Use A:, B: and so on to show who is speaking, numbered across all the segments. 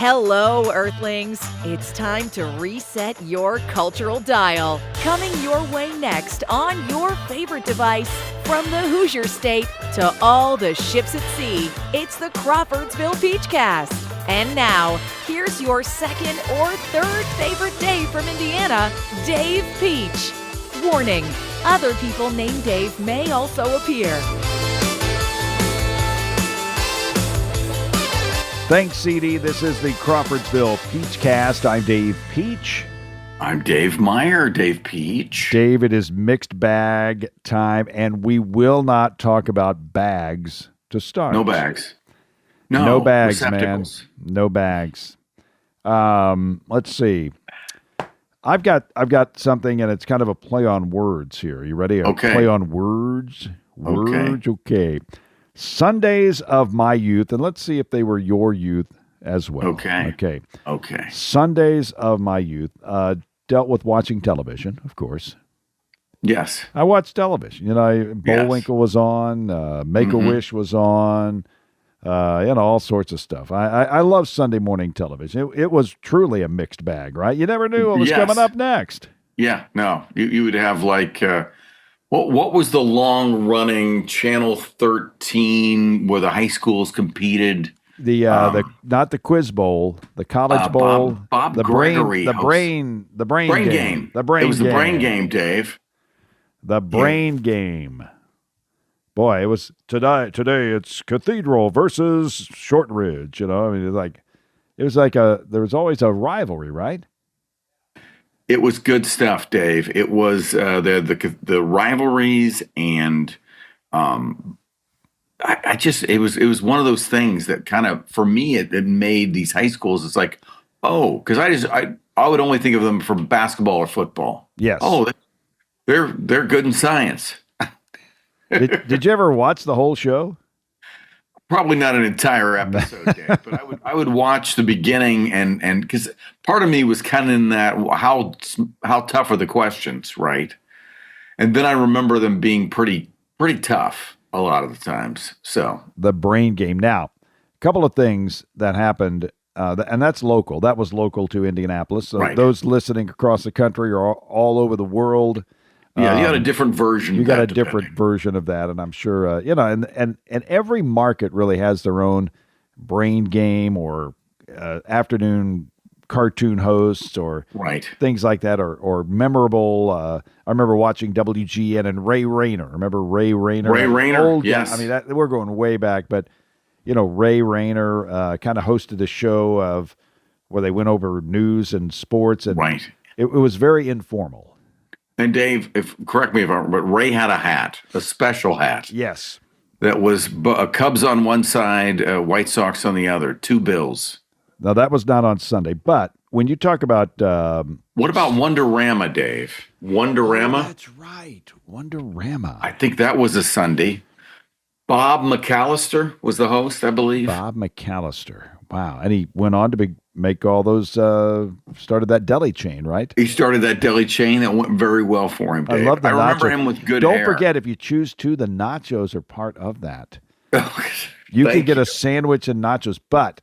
A: Hello, Earthlings. It's time to reset your cultural dial. Coming your way next on your favorite device, from the Hoosier State to all the ships at sea, it's the Crawfordsville Peachcast. And now, here's your second or third favorite Dave from Indiana, Dave Peach. Warning, other people named Dave may also appear.
B: Thanks, CD. This is the Crawfordsville Peachcast. I'm Dave Peach.
C: I'm Dave Meyer, Dave Peach.
B: Dave, it is mixed bag time, and we will not talk about bags to start.
C: No bags. No
B: bags, man.
C: receptacles.
B: No bags. Let's see. I've got something, and it's kind of a play on words here. You ready?
C: Okay.
B: Play on words. Okay. Sundays of my youth, and let's see if they were your youth as well.
C: Okay.
B: Sundays of my youth dealt with watching television, of course.
C: Yes.
B: I watched television. Bullwinkle was on, Make-A-Wish was on, all sorts of stuff. I love Sunday morning television. It was truly a mixed bag, right? You never knew what was coming up next.
C: Yeah, no. You would have like... What was the long-running Channel 13 where the high schools competed?
B: Not the Quiz Bowl, the College Bowl,
C: Bob
B: the
C: Gregory,
B: the brain game.
C: It was the brain game, Dave.
B: The brain game. Boy, it was today. It's Cathedral versus Shortridge. There was always a rivalry, right?
C: It was good stuff, Dave. It was the rivalries, and it was one of those things that kind of, for me, it made these high schools. It's like, because I would only think of them for basketball or football.
B: Yes.
C: Oh, they're good in science.
B: Did you ever watch the whole show?
C: Probably not an entire episode, Dave, but I would watch the beginning, and because part of me was kind of in that, how tough are the questions, right? And then I remember them being pretty tough a lot of the times. So
B: the brain game. Now, a couple of things that happened, and that's local. That was local to Indianapolis. So
C: right.
B: Those listening across the country or all over the world.
C: Yeah, you got a different version.
B: You got a different version of that, and I'm sure and every market really has their own brain game or afternoon cartoon hosts or things like that, or memorable. I remember watching WGN and Ray Rayner. Remember Ray Rayner?
C: Ray Rayner, yes.
B: I mean, we're going way back, but Ray Rayner kind of hosted a show where they went over news and sports, and it was very informal.
C: And Dave, correct me if I'm wrong, but Ray had a hat, a special hat.
B: Yes.
C: That was Cubs on one side, White Sox on the other, two Bills.
B: Now, that was not on Sunday, but when you talk about...
C: what about Wonderama, Dave? Wonderama?
B: Oh, that's right, Wonderama.
C: I think that was a Sunday. Bob McAllister was the host, I believe.
B: Bob McAllister. Wow. And he went on to make all those, started that deli chain, right?
C: He started that deli chain that went very well for him, Dave.
B: I love the nachos.
C: I remember him with good hair.
B: Don't forget, if you choose to, the nachos are part of that. You can get a sandwich and nachos, but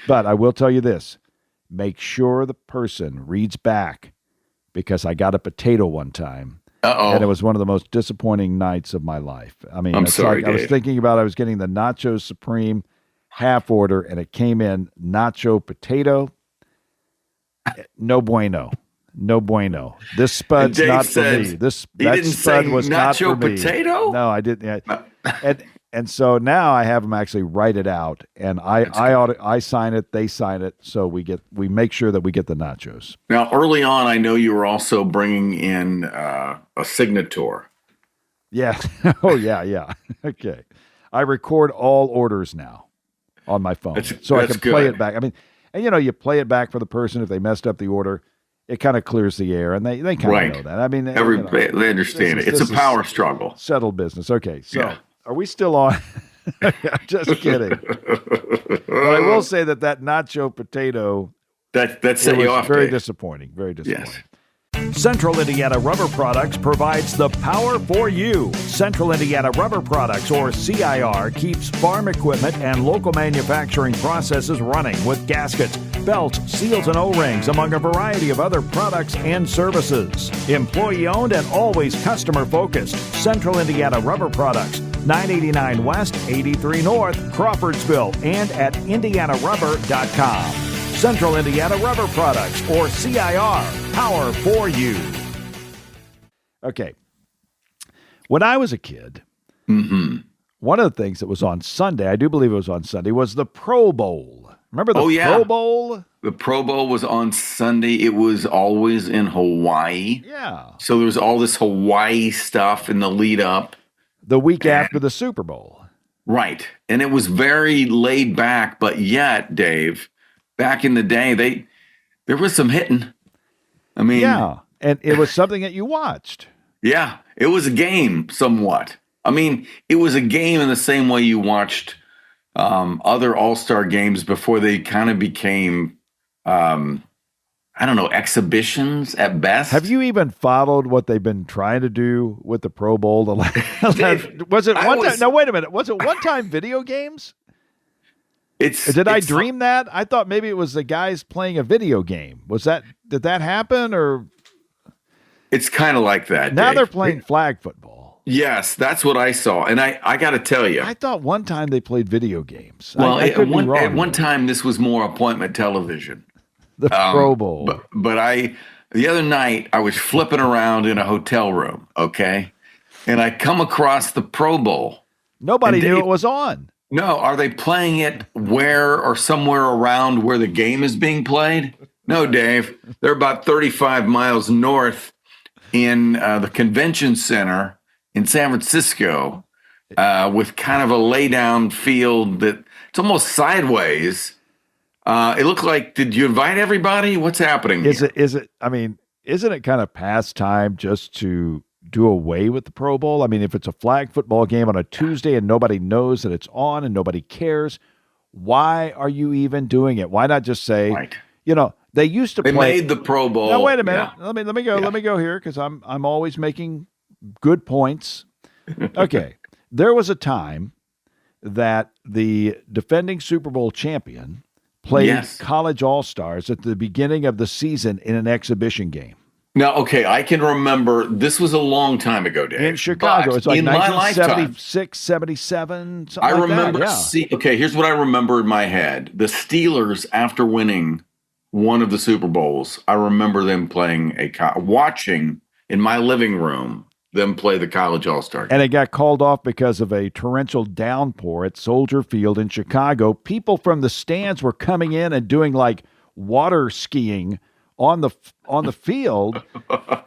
B: I will tell you this. Make sure the person reads back, because I got a potato one time.
C: Uh-oh.
B: And it was one of the most disappointing nights of my life. I mean,
C: I'm sorry, Dave.
B: I was thinking about, I was getting the Nacho Supreme half order, and it came in nacho potato. No bueno. This Spud's not for me. That Spud was not for me.
C: Nacho potato?
B: No, I didn't. And so now I have them actually write it out, and I sign it, they sign it, so we make sure that we get the nachos.
C: Now, early on, I know you were also bringing in a Signator.
B: Yeah. Oh, yeah. Okay. I record all orders now on my phone, so I can play it back. I mean, and you play it back for the person if they messed up the order. It kind of clears the air, and they kind of know that. I mean,
C: they understand it. It's a power struggle.
B: Settled business. Okay, so are we still on? Just kidding. But I will say that nacho potato
C: that set you off.
B: Very disappointing. Very disappointing.
C: Yes.
D: Central Indiana Rubber Products provides the power for you. Central Indiana Rubber Products, or CIR, keeps farm equipment and local manufacturing processes running with gaskets, belts, seals, and O-rings, among a variety of other products and services. Employee-owned and always customer-focused. Central Indiana Rubber Products, 989 West, 83 North, Crawfordsville, and at indianarubber.com. Central Indiana Rubber Products, or CIR, power for you.
B: Okay. When I was a kid, one of the things that was on Sunday, I do believe it was on Sunday, was the Pro Bowl. Remember the Pro Bowl?
C: The Pro Bowl was on Sunday. It was always in Hawaii.
B: Yeah.
C: So there was all this Hawaii stuff in the lead up.
B: The week after the Super Bowl.
C: Right. And it was very laid back, but yet, Dave, back in the day, there was some hitting. I mean,
B: yeah, and it was something that you watched.
C: Yeah, it was a game somewhat. I mean, it was a game in the same way you watched other All-Star games before they kind of became, I don't know, exhibitions at best.
B: Have you even followed what they've been trying to do with the Pro Bowl? Was it one time? No, wait a minute. Was it one-time video games? Did I dream that? I thought maybe it was the guys playing a video game. Did that happen, or?
C: It's kind of like that.
B: Now
C: Dave.
B: they're playing flag football.
C: Yes, that's what I saw. And I got to tell you.
B: I thought one time they played video games.
C: Well,
B: I could be wrong.
C: At one time, this was more appointment television.
B: The Pro Bowl.
C: But the other night, I was flipping around in a hotel room, okay? And I come across the Pro Bowl.
B: Nobody knew it was on.
C: No, are they playing it where or somewhere around where the game is being played? No, Dave. They're about 35 miles north in the convention center in San Francisco with kind of a lay-down field that it's almost sideways. It looked like, did you invite everybody? What's happening here?
B: Isn't it kind of past time just to do away with the Pro Bowl? I mean, if it's a flag football game on a Tuesday and nobody knows that it's on and nobody cares, why are you even doing it? Why not just say, they used to play.
C: They made the Pro Bowl.
B: Now, wait a minute. Yeah. Let me go. Yeah. Let me go here because I'm always making good points. Okay. There was a time that the defending Super Bowl champion played college all-stars at the beginning of the season in an exhibition game.
C: Now, okay, I can remember, this was a long time ago, Dave.
B: In Chicago. It's like 1976, 77, something
C: I remember,
B: like that. Yeah.
C: Here's what I remember in my head. The Steelers, after winning one of the Super Bowls, I remember them watching in my living room, them play the college all-star game.
B: And it got called off because of a torrential downpour at Soldier Field in Chicago. People from the stands were coming in and doing like water skiing on the field,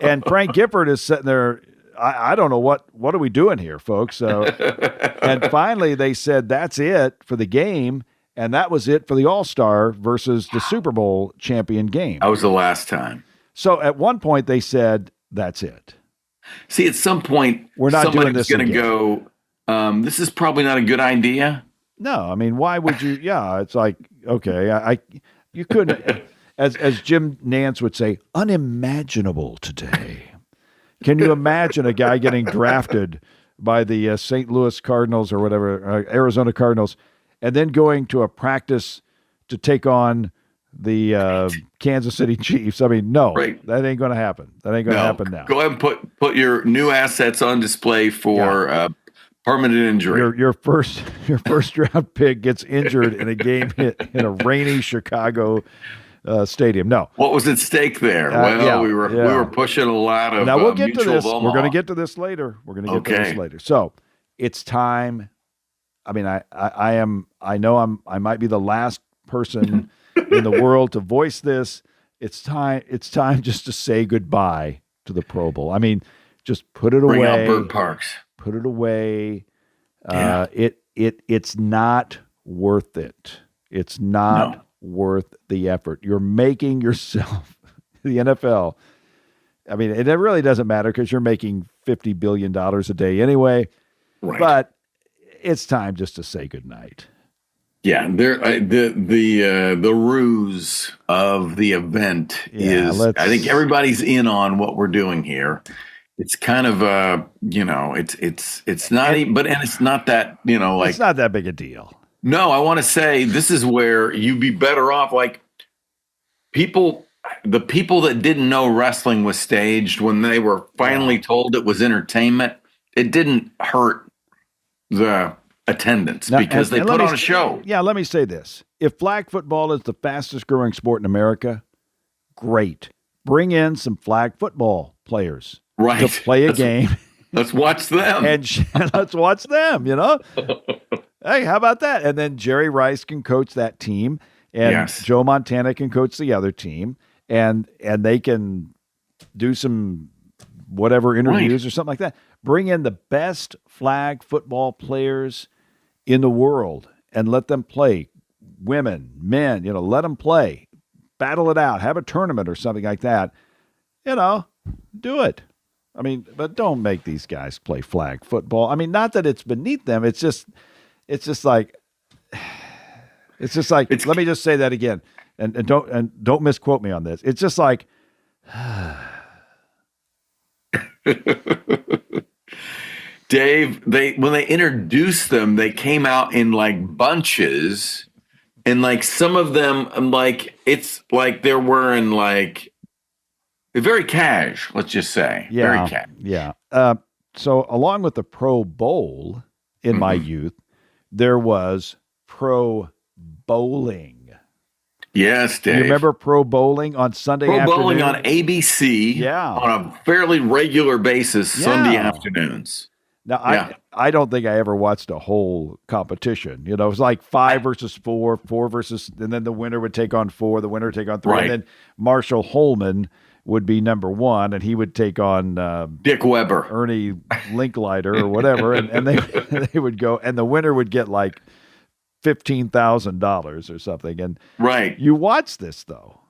B: and Frank Gifford is sitting there. I don't know what are we doing here, folks. And finally they said that's it for the game, and that was it for the All-Star versus the Super Bowl champion game.
C: That was the last time.
B: So at one point they said that's it.
C: See, at some point
B: we're not doing this.
C: Going to go. This is probably not a good idea.
B: No, I mean, why would you? Yeah, it's like okay, you couldn't. As Jim Nance would say, unimaginable today. Can you imagine a guy getting drafted by the St. Louis Cardinals or whatever, Arizona Cardinals, and then going to a practice to take on the Kansas City Chiefs? I mean, no, that ain't going to happen. That ain't going to happen now.
C: Go ahead and put your new assets on display for permanent injury.
B: Your first round pick gets injured in a game hit in a rainy Chicago stadium. No.
C: What was at stake there? We were pushing a lot of.
B: Now we'll get to this.
C: Omaha.
B: We're going to get to this later. So it's time. I mean, I know I might be the last person in the world to voice this. It's time just to say goodbye to the Pro Bowl. I mean, just put it away.
C: Bring out Bird Parks.
B: Put it away. It's not worth it. It's not worth the effort. You're making yourself, the NFL. I mean, it really doesn't matter because you're making $50 billion a day anyway.
C: Right.
B: But it's time just to say goodnight.
C: Yeah, the ruse of the event is. I think everybody's in on what we're doing here. It's kind of it's not even, but it's not that
B: it's not that big a deal.
C: No, I want to say this is where you'd be better off. Like the people that didn't know wrestling was staged, when they were finally told it was entertainment, it didn't hurt the attendance because they put on a show.
B: Yeah, let me say this. If flag football is the fastest growing sport in America, great. Bring in some flag football players to play a game.
C: Let's watch them.
B: And let's watch them, Hey, how about that? And then Jerry Rice can coach that team, and Joe Montana can coach the other team, and they can do some whatever interviews or something like that. Bring in the best flag football players in the world and let them play. Women, men, let them play. Battle it out. Have a tournament or something like that. Do it. I mean, but don't make these guys play flag football. I mean, not that it's beneath them. It's just like, let me just say that again. And don't misquote me on this. It's just like,
C: Dave, when they introduced them, they came out in like bunches, and like some of them, it's like they're wearing like very cash, let's just say.
B: Yeah,
C: very cash.
B: Yeah. So along with the Pro Bowl in my youth, there was Pro Bowling.
C: Yes, Dave.
B: You remember Pro Bowling on Sunday afternoon?
C: Pro Bowling on ABC on a fairly regular basis Sunday afternoons.
B: Now, I don't think I ever watched a whole competition. It was like 5 versus 4, 4 versus, and then the winner would take on 4, the winner would take on 3, and then Marshall Holman would be number 1, and he would take on
C: Dick Weber,
B: Ernie Linkleiter, or whatever, and they would go, and the winner would get like $15,000 or something. And you watch this though,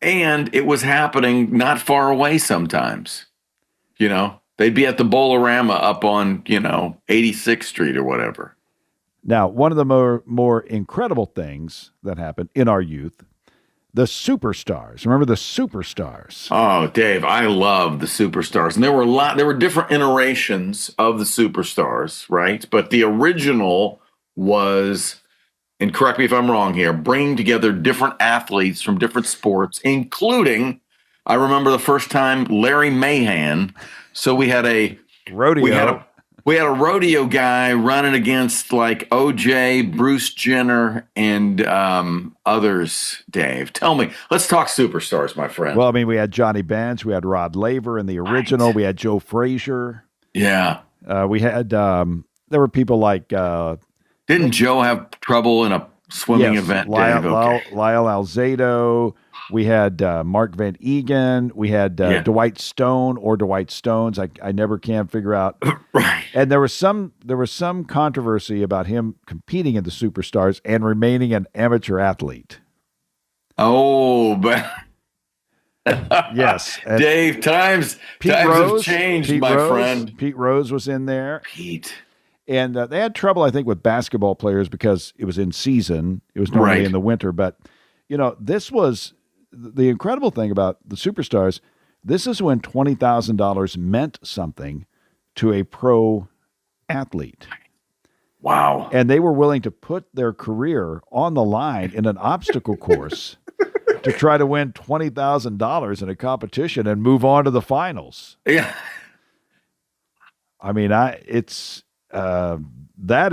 C: and it was happening not far away. Sometimes, they'd be at the Bowl-O-Rama up on 86th Street or whatever.
B: Now, one of the more incredible things that happened in our youth, the Superstars. Remember the Superstars?
C: Oh, Dave, I love the Superstars. And there were different iterations of the Superstars, right? But the original was, and correct me if I'm wrong here, bringing together different athletes from different sports, including, I remember the first time, Larry Mahan. So we had a
B: rodeo.
C: We had a rodeo guy running against like OJ, Bruce Jenner, and others. Dave, tell me. Let's talk Superstars, my friend.
B: Well, I mean, we had Johnny Bench, we had Rod Laver in the original, we had Joe Frazier.
C: Yeah.
B: We had, there were people like...
C: Didn't Joe have trouble in a swimming event, Dave?
B: Lyle Alzado. We had Mark Van Egan. We had Dwight Stone or Dwight Stones. I never can figure out.
C: Right.
B: And there was some controversy about him competing in the Superstars and remaining an amateur athlete.
C: Oh, but
B: yes,
C: and Dave. Times have changed, my friend.
B: Pete Rose was in there.
C: Pete.
B: And they had trouble, I think, with basketball players because it was in season. It was normally in the winter. But, this was the incredible thing about the Superstars. This is when $20,000 meant something to a pro athlete.
C: Wow.
B: And they were willing to put their career on the line in an obstacle course to try to win $20,000 in a competition and move on to the finals.
C: Yeah.
B: I mean, that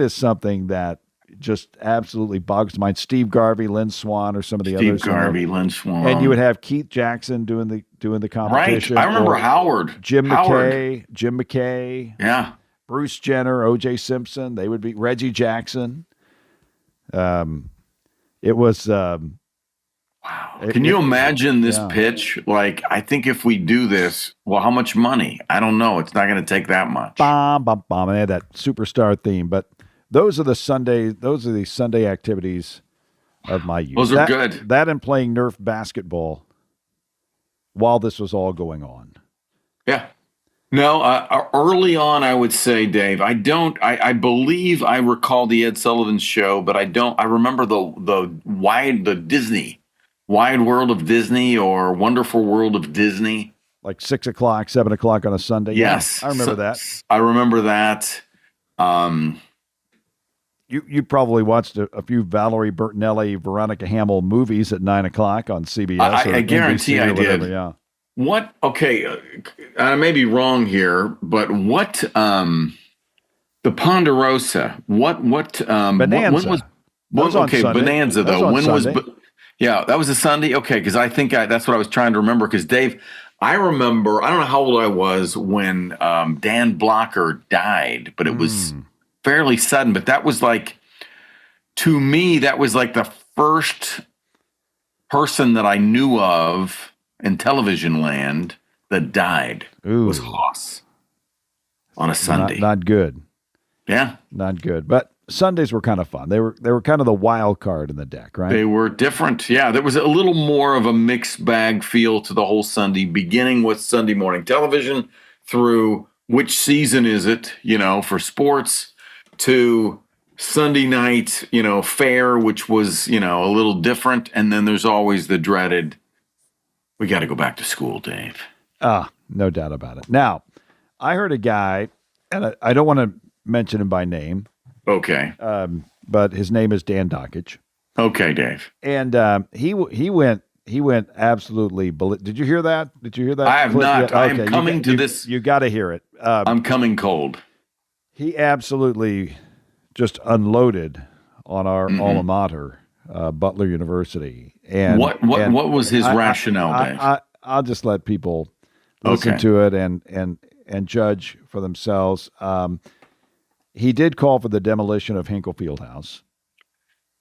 B: is something that just absolutely bogs my mind. Steve Garvey, Lynn Swan, or some of the others.
C: Steve Garvey, Lynn Swan,
B: and you would have Keith Jackson doing the competition.
C: Right, I remember Howard,
B: Jim McKay,
C: yeah,
B: Bruce Jenner, O.J. Simpson. They would be Reggie Jackson. It was.
C: Wow. Can you imagine this pitch? Like, I think if we do this, well, how much money? I don't know. It's not going to take that much.
B: Bom, bom, bom. And they had that superstar theme. But those are the Sunday activities of my youth.
C: Those are good.
B: That and playing Nerf basketball while this was all going on.
C: Yeah. No, early on, I would say, Dave, I believe I recall the Ed Sullivan Show, but I remember the Disney. Wide World of Disney or Wonderful World of Disney.
B: Like 6 o'clock, 7 o'clock on a Sunday.
C: Yes.
B: Yeah, I remember that.
C: I remember that.
B: You probably watched a few Valerie Bertinelli, Veronica Hamill movies at 9:00 on CBS.
C: I guarantee I
B: whatever,
C: did.
B: Yeah.
C: What? Okay, I may be wrong here, but what? The Ponderosa. What?
B: Bonanza.
C: When was okay?
B: Sunday.
C: Bonanza though. When was? Yeah, that was a Sunday. Okay, because I think that's what I was trying to remember. Because Dave, I remember. I don't know how old I was when Dan Blocker died, but it was fairly sudden. But that was like, to me, that was like the first person that I knew of in television land that died. Was Hoss on a Sunday.
B: Not good.
C: Yeah,
B: not good. But Sundays were kind of fun. They were kind of the wild card in the deck, right?
C: They were different. Yeah, there was a little more of a mixed bag feel to the whole Sunday, beginning with Sunday morning television through which season is it, for sports, to Sunday night, fare, which was, a little different. And then there's always the dreaded, we got to go back to school, Dave.
B: No doubt about it. Now, I heard a guy, and I don't want to mention him by name.
C: Okay.
B: But his name is Dan Dockage.
C: Okay, Dave.
B: And he went absolutely. Did you hear that?
C: I have not.
B: Yeah, okay.
C: I'm coming to this.
B: You got to hear it.
C: I'm coming cold.
B: He absolutely just unloaded on our alma mater, Butler University. And
C: what was his rationale, Dave?
B: I'll just let people listen to it and judge for themselves. He did call for the demolition of Hinkle Fieldhouse.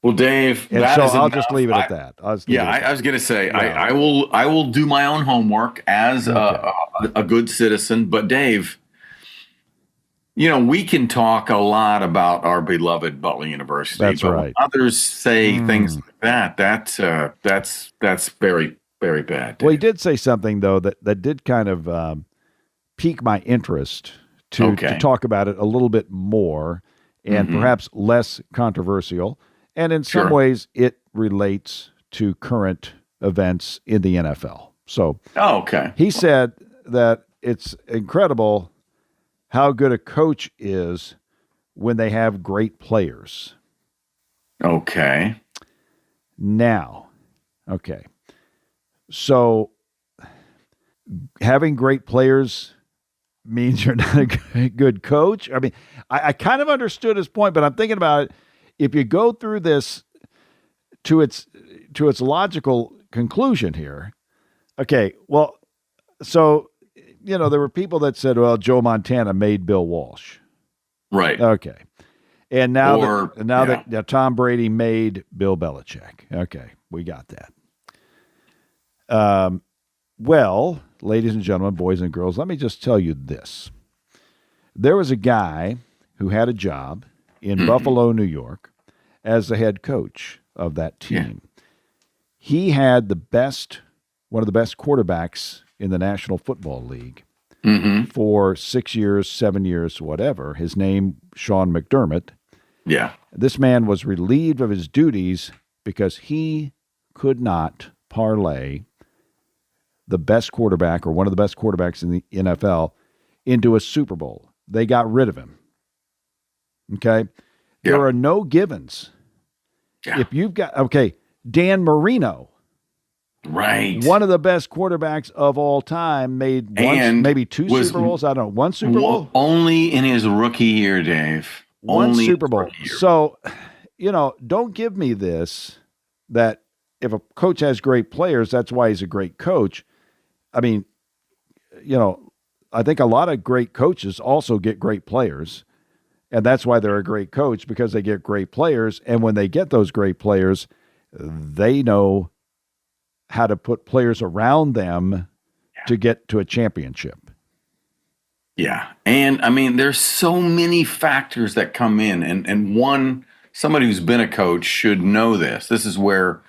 C: Well, Dave,
B: I'll just leave it at that.
C: I was going to say, I will do my own homework as a good citizen. But Dave, we can talk a lot about our beloved Butler University.
B: That's right.
C: When others say things like that's very, very bad. Dave.
B: Well, he did say something though that did kind of pique my interest to talk about it a little bit more and perhaps less controversial. And in some ways, it relates to current events in the NFL. So he said that it's incredible how good a coach is when they have great players.
C: Okay.
B: Now, so having great players means you're not a good coach. I mean, I kind of understood his point, but I'm thinking about it. If you go through this to its logical conclusion here, well, so, there were people that said, well, Joe Montana made Bill Walsh.
C: Right.
B: Okay. And now that Tom Brady made Bill Belichick. Okay. We got that. Well, ladies and gentlemen, boys and girls, let me just tell you this. There was a guy who had a job in Buffalo, New York, as the head coach of that team. Yeah. He had one of the best quarterbacks in the National Football League for 6 years, 7 years, whatever. His name, Sean McDermott.
C: Yeah.
B: This man was relieved of his duties because he could not parlay the best quarterback or one of the best quarterbacks in the NFL into a Super Bowl. They got rid of him. Okay? There are no givens. Yeah. If you've got, Dan Marino.
C: Right.
B: One of the best quarterbacks of all time made maybe two Super Bowls. I don't know. One Super Bowl?
C: Only in his rookie year, Dave.
B: One Super Bowl. So, don't give me this that if a coach has great players, that's why he's a great coach. I mean, I think a lot of great coaches also get great players. And that's why they're a great coach, because they get great players. And when they get those great players, they know how to put players around them to get to a championship.
C: Yeah. And I mean, there's so many factors that come in. And somebody who's been a coach should know this. This is where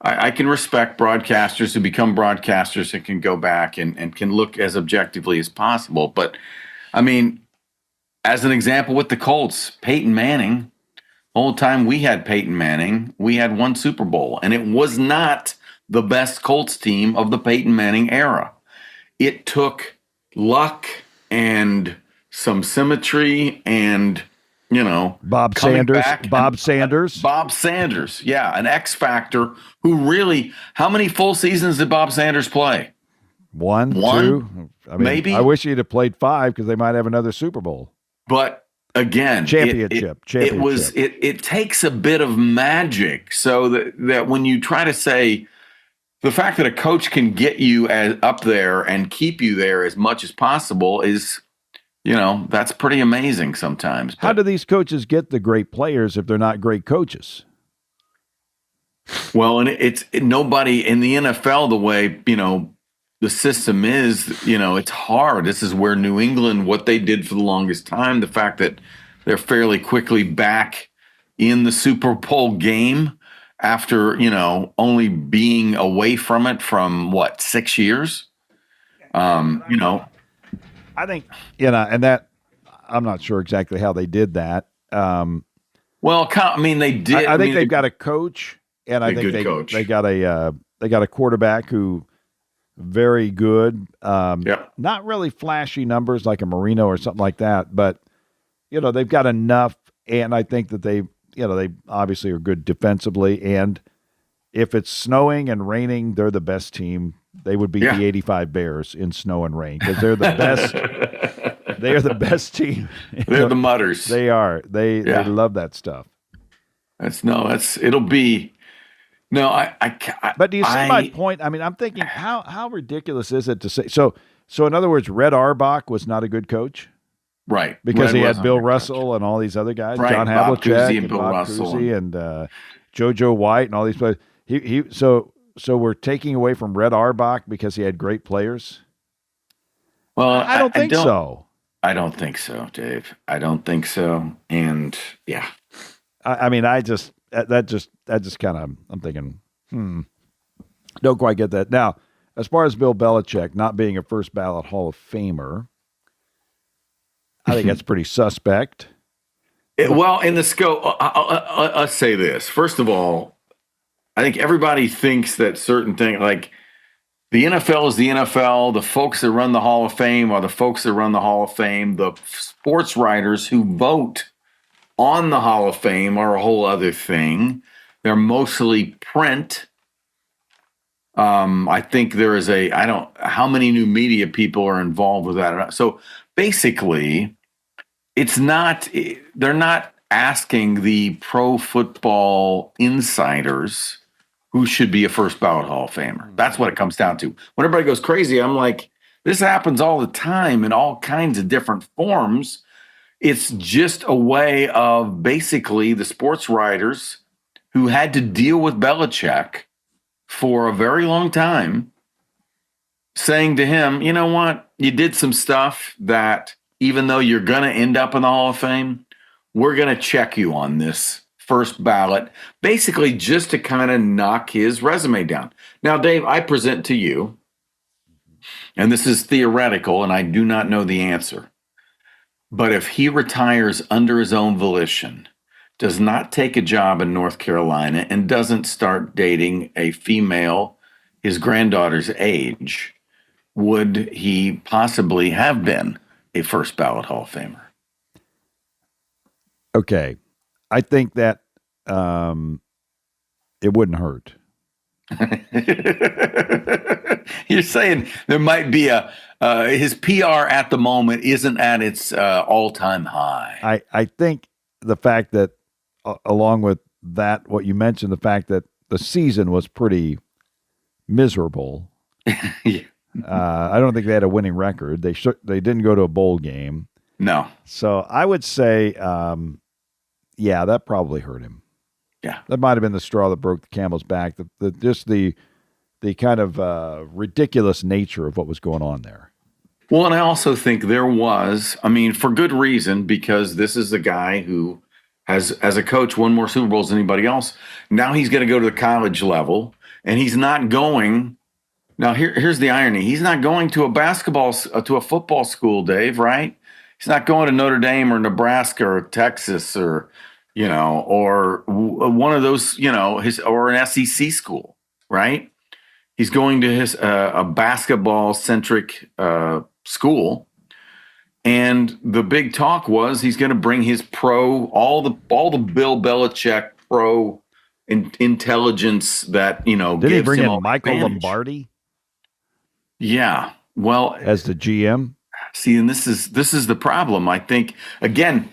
C: I can respect broadcasters who become broadcasters and can go back and can look as objectively as possible. But I mean, as an example with the Colts, Peyton Manning, the whole time we had Peyton Manning, we had one Super Bowl, and it was not the best Colts team of the Peyton Manning era. It took luck and some symmetry and
B: Bob Sanders. Bob Sanders.
C: Bob Sanders. Yeah, an X factor who really. How many full seasons did Bob Sanders play?
B: One, two. I mean,
C: maybe.
B: I wish he'd have played 5 because they might have another Super Bowl.
C: But again,
B: championship.
C: It takes a bit of magic, so that when you try to say the fact that a coach can get you up there and keep you there as much as possible is, that's pretty amazing sometimes.
B: How do these coaches get the great players if they're not great coaches?
C: Well, and it's nobody in the NFL, the way, the system is, it's hard. This is where New England, what they did for the longest time, the fact that they're fairly quickly back in the Super Bowl game after, only being away from it from 6 years?
B: I think, and that I'm not sure exactly how they did that.
C: They did.
B: I think they've got a coach, and I think they got a quarterback who very good. Not really flashy numbers like a Marino or something like that, but they've got enough, and I think that they obviously are good defensively, and if it's snowing and raining, they're the best team. They would beat the 85 Bears in snow and rain because they're the best. They are the best team.
C: They're the Mutters.
B: They are. They love that stuff.
C: It'll be. No,
B: But do you see my point? I mean, I'm thinking, how ridiculous is it to say so? So in other words, Red Auerbach was not a good coach,
C: right?
B: Because he had Bill Russell and all these other guys,
C: right.
B: John Havlicek and Bob Cousy and JoJo White and all these players. So we're taking away from Red Auerbach because he had great players.
C: Well,
B: I don't think so.
C: I don't think so, Dave. I don't think so. And yeah,
B: that just kind of, I'm thinking, don't quite get that. Now, as far as Bill Belichick not being a first ballot Hall of Famer, I think that's pretty suspect.
C: In the scope, I'll say this. First of all, I think everybody thinks that certain things, like the NFL is the NFL, the folks that run the Hall of Fame are the folks that run the Hall of Fame, the sports writers who vote on the Hall of Fame are a whole other thing. They're mostly print. I think there is how many new media people are involved with that. So basically, they're not asking the pro football insiders who should be a first ballot Hall of Famer. That's what it comes down to. When everybody goes crazy, I'm like, this happens all the time in all kinds of different forms. It's just a way of basically the sports writers who had to deal with Belichick for a very long time saying to him, you know what, you did some stuff that even though you're going to end up in the Hall of Fame, we're going to check you on this first ballot, basically just to kind of knock his resume down. Now, Dave, I present to you, and this is theoretical, and I do not know the answer, but if he retires under his own volition, does not take a job in North Carolina, and doesn't start dating a female his granddaughter's age, would he possibly have been a first ballot Hall of Famer?
B: Okay. I think that it wouldn't hurt.
C: You're saying there might be his PR at the moment isn't at its all-time high.
B: I think the fact that along with that, what you mentioned, the fact that the season was pretty miserable.
C: Yeah.
B: I don't think they had a winning record. They didn't go to a bowl game.
C: No.
B: So I would say, that probably hurt him.
C: Yeah.
B: That might have been the straw that broke the camel's back. The kind of ridiculous nature of what was going on there.
C: Well, and I also think there was, for good reason, because this is the guy who has, as a coach, won more Super Bowls than anybody else. Now he's going to go to the college level, and he's not going. Now, here's the irony. He's not going to a football school, Dave, right? He's not going to Notre Dame or Nebraska or Texas or one of those, or an SEC school, right? He's going to a basketball-centric school. And the big talk was he's going to bring his all the Bill Belichick pro intelligence that,
B: Did he bring in Michael
C: advantage.
B: Lombardi?
C: Yeah. Well,
B: as the GM.
C: See, and this is the problem. I think, again,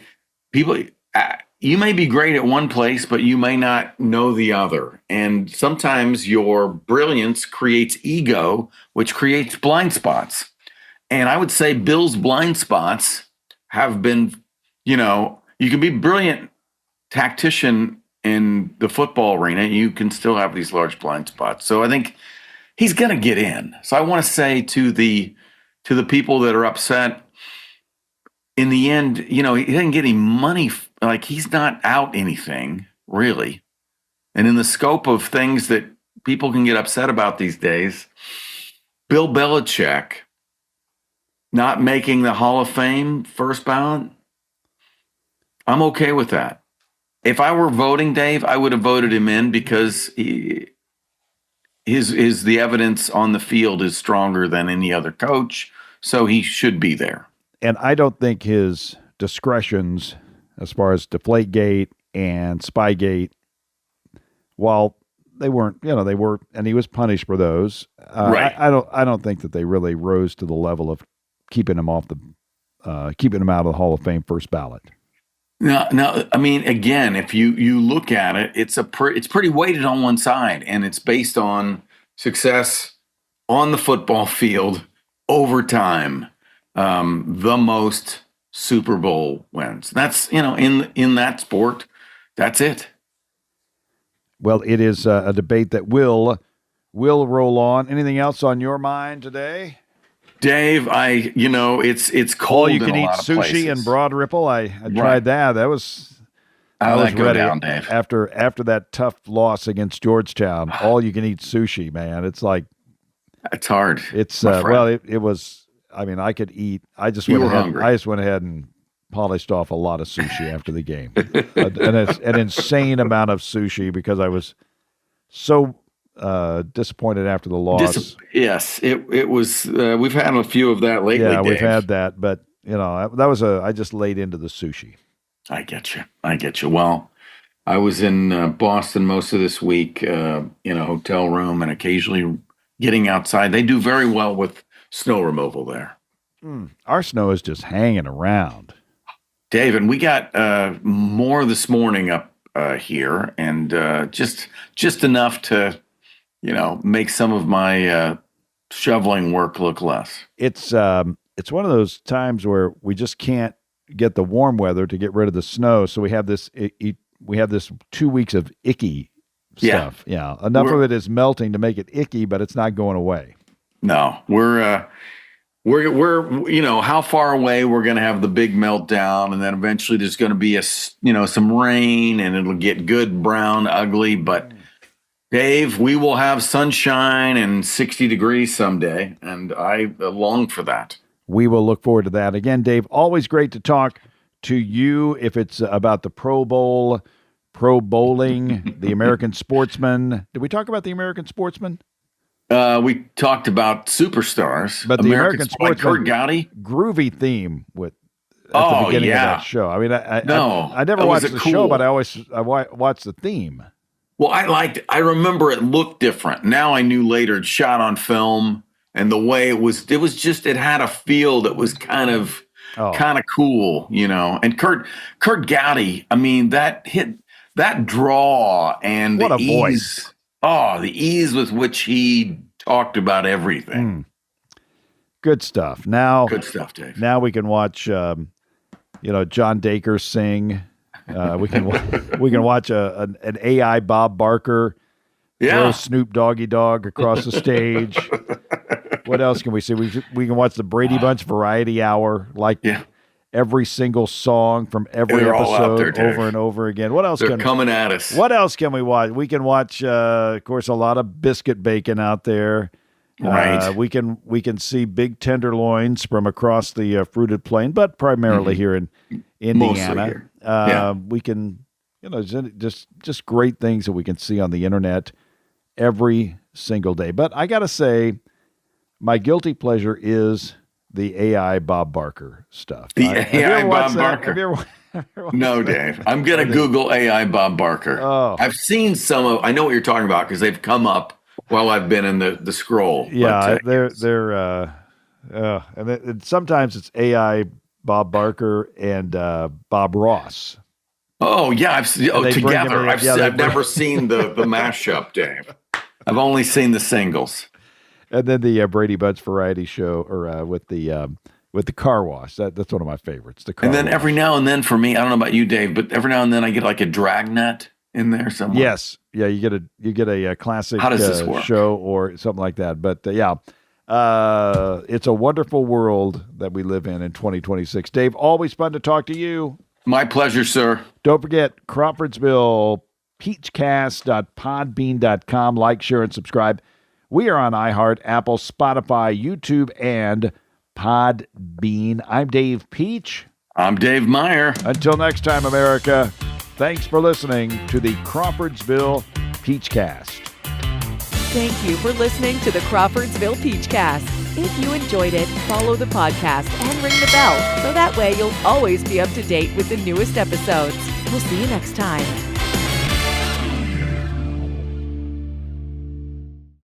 C: people, you may be great at one place, but you may not know the other. And sometimes your brilliance creates ego, which creates blind spots. And I would say Bill's blind spots have been, you can be brilliant tactician in the football arena. You can still have these large blind spots. So I think he's going to get in. So I want to say to the people that are upset, in the end, he didn't get any money. Like, he's not out anything, really. And in the scope of things that people can get upset about these days, Bill Belichick not making the Hall of Fame first ballot, I'm okay with that. If I were voting, Dave, I would have voted him in because the evidence on the field is stronger than any other coach, so he should be there.
B: And I don't think his discretions, as far as Deflategate and Spygate, while they weren't, they were, and he was punished for those.
C: Right.
B: I don't think that they really rose to the level of keeping him out of the Hall of Fame first ballot.
C: No. I mean, again, if you look at it, it's pretty weighted on one side, and it's based on success on the football field over time. The most Super Bowl wins. That's, in that sport, that's it.
B: Well, it is a debate that will roll on. Anything else on your mind today?
C: Dave, it's cold.
B: All you can
C: in a
B: eat
C: lot of
B: sushi
C: places.
B: in Broad Ripple. I tried that. That was I was ready
C: down, Dave.
B: after that tough loss against Georgetown. All you can eat sushi, man. It's like
C: it's hard.
B: It's it was. I mean, I could eat. I just went ahead and polished off a lot of sushi after the game. an insane amount of sushi because I was so disappointed after the loss.
C: Yes, it was. We've had a few of that lately.
B: Yeah,
C: Dave.
B: we've had that, but that was I just laid into the sushi.
C: I get you. Well, I was in Boston most of this week in a hotel room and occasionally getting outside. They do very well with snow removal there.
B: Our snow is just hanging around.
C: Dave, and we got more this morning up here, and just enough to, make some of my shoveling work look less.
B: It's one of those times where we just can't get the warm weather to get rid of the snow, so we have this 2 weeks of icky stuff. Yeah, enough of it is melting to make it icky, but it's not going away.
C: No, we're how far away we're going to have the big meltdown, and then eventually there's going to be some rain, and it'll get good brown ugly. But Dave, we will have sunshine and 60 degrees someday, and I long for that.
B: We will look forward to that. Again, Dave, always great to talk to you. If it's about the Pro Bowl, pro bowling, the American Sportsman. Did we talk about the American Sportsman?
C: We talked about superstars,
B: but the American Sportsman,
C: Kurt Gowdy,
B: groovy theme at the beginning of that show. I mean, I never watched the show, but I watched the theme.
C: Well, I remember it looked different. Now I knew later it's shot on film, and the way it had a feel that was kind of cool, And Kurt Gowdy, I mean, that draw and
B: what
C: the
B: a
C: ease.
B: voice.
C: Oh, the ease with which he talked about everything.
B: Good stuff. Now,
C: good stuff, Dave.
B: Now we can watch, John Dacre sing. We can watch an AI Bob Barker throw Snoop Doggy Dogg across the stage. What else can we see? We can watch the Brady Bunch Variety Hour, every single song from every episode over and over again. What else?
C: They're coming at us.
B: What else can we watch? We can watch, of course, a lot of biscuit bacon out there.
C: Right.
B: We can see big tenderloins from across the fruited plain, but primarily here in Indiana.
C: Here.
B: We can, just great things that we can see on the internet every single day. But I got to say, my guilty pleasure is the AI Bob Barker stuff.
C: The AI Bob Barker.
B: Have you ever
C: No, Dave. I'm going to Google AI Bob Barker.
B: Oh.
C: I've seen I know what you're talking about because they've come up while I've been in the scroll.
B: Yeah, and sometimes it's AI Bob Barker and Bob Ross.
C: Oh, yeah. Together. I've never seen the mashup, Dave. I've only seen the singles.
B: And then the Brady Bunch variety show, or with the car wash. That's one of my favorites. The car
C: and then
B: wash.
C: every now and then, for me, I don't know about you, Dave, but every now and then I get like a dragnet in there somewhere.
B: Yes, yeah, you get a classic
C: How does this work?
B: show or something like that. But it's a wonderful world that we live in 2026. Dave, always fun to talk to you.
C: My pleasure, sir.
B: Don't forget Crawfordsville peachcast.podbean.com. Like, share, and subscribe. We are on iHeart, Apple, Spotify, YouTube, and Podbean. I'm Dave Peach.
C: I'm Dave Meyer.
B: Until next time, America, thanks for listening to the Crawfordsville Peachcast.
A: Thank you for listening to the Crawfordsville Peachcast. If you enjoyed it, follow the podcast and ring the bell so that way you'll always be up to date with the newest episodes. We'll see you next time.